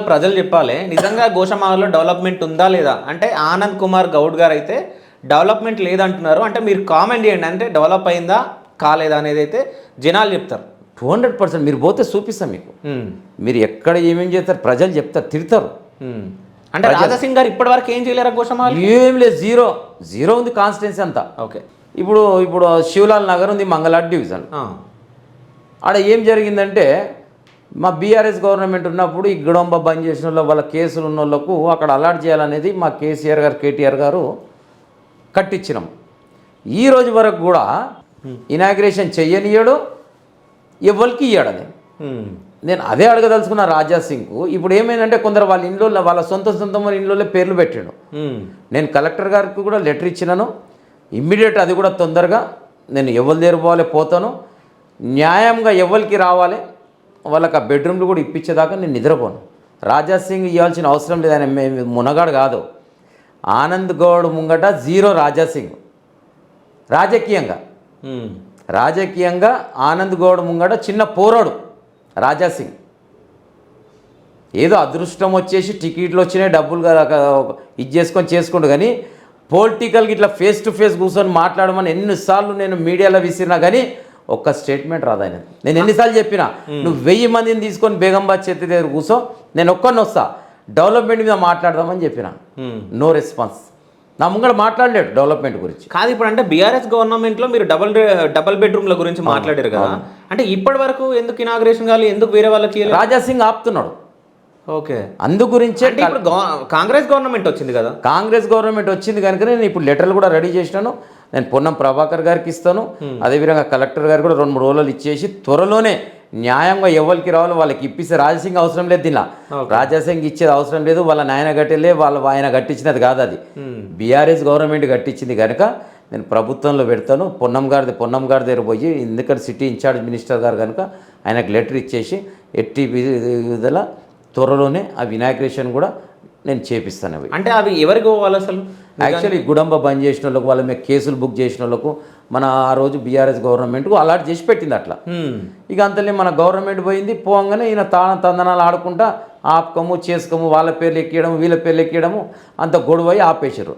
ప్రజలు చెప్పాలి నిజంగా గోషామహల్లో డెవలప్మెంట్ ఉందా లేదా అంటే ఆనంద్ కుమార్ గౌడ్ గారు అయితే డెవలప్మెంట్ లేదంటున్నారు అంటే మీరు కామెంట్ చేయండి అంటే డెవలప్ అయిందా కాలేదా అనేది అయితే జనాలు చెప్తారు 200% మీరు పోతే చూపిస్తాం మీకు. మీరు ఎక్కడ ఏమేం చేస్తారు ప్రజలు చెప్తారు, తిడతారు. అంటే రాజాసింగ్ గారు ఇప్పటి వరకు ఏం చేయలేరా గోషామహల్? ఏం లేదు, జీరో జీరో ఉంది కాన్స్టిట్యున్సీ అంతా. ఓకే, ఇప్పుడు శివలాల్ నగర్ ఉంది, మంగళాడ్ డివిజన్. ఆడ ఏం జరిగిందంటే మా బీఆర్ఎస్ గవర్నమెంట్ ఉన్నప్పుడు ఈ గుడంబ బంద్ చేసిన వాళ్ళ కేసులు ఉన్న వాళ్ళకు అక్కడ అలాట్ చేయాలనేది మా కేసీఆర్ గారు కేటీఆర్ గారు కట్టించినాం. ఈ రోజు వరకు కూడా ఇనాగ్రేషన్ చెయ్యనియడు, ఎవరికి ఇయ్యాడని. నేను అదే అడగదలుచుకున్న రాజా సింగ్కు. ఇప్పుడు ఏమైందంటే కొందరు వాళ్ళ ఇంట్లో వాళ్ళ సొంత ఇంట్లో పేర్లు పెట్టాడు. నేను కలెక్టర్ గారికి కూడా లెటర్ ఇచ్చినాను, ఇమ్మీడియట్ అది కూడా తొందరగా నేను ఎవరి దగ్గర పోవాలి పోతాను, న్యాయంగా ఎవరికి రావాలి వాళ్ళకి ఆ బెడ్రూమ్లు కూడా ఇప్పించేదాకా నేను నిద్రపోను. రాజా సింగ్ ఇవ్వాల్సిన అవసరం లేదు, ఆయన మునగాడు కాదు. ఆనంద్ గౌడ్ ముంగట జీరో రాజా సింగ్. రాజకీయంగా ఆనంద్ గౌడ్ ముంగట చిన్న పోరాడు రాజా సింగ్. ఏదో అదృష్టం వచ్చేసి టికెట్లు వచ్చినాయి, డబ్బులు ఇది చేసుకుంటూ, కానీ పొలిటికల్గా ఇట్లా ఫేస్ టు ఫేస్ కూర్చొని మాట్లాడమని ఎన్నిసార్లు నేను మీడియాలో విసిరినా కానీ ఒక్క స్టేట్మెంట్ రాదు ఆయన. నేను ఎన్నిసార్లు చెప్పినా నువ్వు 1000 మందిని తీసుకొని బేగంబాద్ చేతి దగ్గర కూర్చో, నేను ఒక్కరిని వస్తా, డెవలప్మెంట్ మీద మాట్లాడదామని చెప్పిన. No response. నా ముంగడ మాట్లాడలేడు డెవలప్మెంట్ గురించి. కాదు, ఇప్పుడు అంటే బీఆర్ఎస్ గవర్నమెంట్లో మీరు డబల్ బెడ్రూమ్ల గురించి మాట్లాడారు కదా, అంటే ఇప్పటి వరకు ఎందుకు ఇనాగ్రేషన్ కావాలి, ఎందుకు వేరే వాళ్ళకి? రాజా సింగ్ ఆపుతున్నాడు. ఓకే, అందు గురించే ఇప్పుడు కాంగ్రెస్ గవర్నమెంట్ వచ్చింది కదా. కాంగ్రెస్ గవర్నమెంట్ వచ్చింది కనుక నేను ఇప్పుడు లెటర్లు కూడా రెడీ చేసినాను. నేను పొన్నం ప్రభాకర్ గారికి ఇస్తాను, అదేవిధంగా కలెక్టర్ గారికి కూడా 2-3 రోజులు ఇచ్చేసి త్వరలోనే న్యాయంగా ఎవరికి రావాలో వాళ్ళకి ఇప్పిస్తే. రాజాసింగ్ అవసరం లేదు దీనిలో, రాజాసింగ్ ఇచ్చేది అవసరం లేదు, వాళ్ళ నాయన కట్టేలే, ఆయన కట్టించినది కాదు, అది బీఆర్ఎస్ గవర్నమెంట్ కట్టించింది కనుక నేను ప్రభుత్వంలో పెడతాను. పొన్నం గారి దగ్గర పోయి, ఎందుకంటే సిటీ ఇన్ఛార్జ్ మినిస్టర్ గారు కనుక ఆయనకు లెటర్ ఇచ్చేసి ఎట్టి విధుల త్వరలోనే ఆ ఇనాగ్రేషన్ కూడా నేను చేపిస్తాను. అవి అంటే అవి ఎవరికి పోవాలి అసలు? యాక్చువల్లీ గుడంబ బంద్ చేసిన వాళ్ళకు, వాళ్ళ మీద కేసులు బుక్ చేసిన వాళ్ళకు మన ఆ రోజు బీఆర్ఎస్ గవర్నమెంట్కు అలాట్ చేసి పెట్టింది అట్లా. ఇక అంతలే మన గవర్నమెంట్ పోయింది, పోగానే ఈయన తందనాలు ఆడుకుంటా ఆపకము చేసుకోము, వాళ్ళ పేర్లు ఎక్కియడము వీళ్ళ పేర్లు ఎక్కియడము అంత గొడవ ఆపేశారు.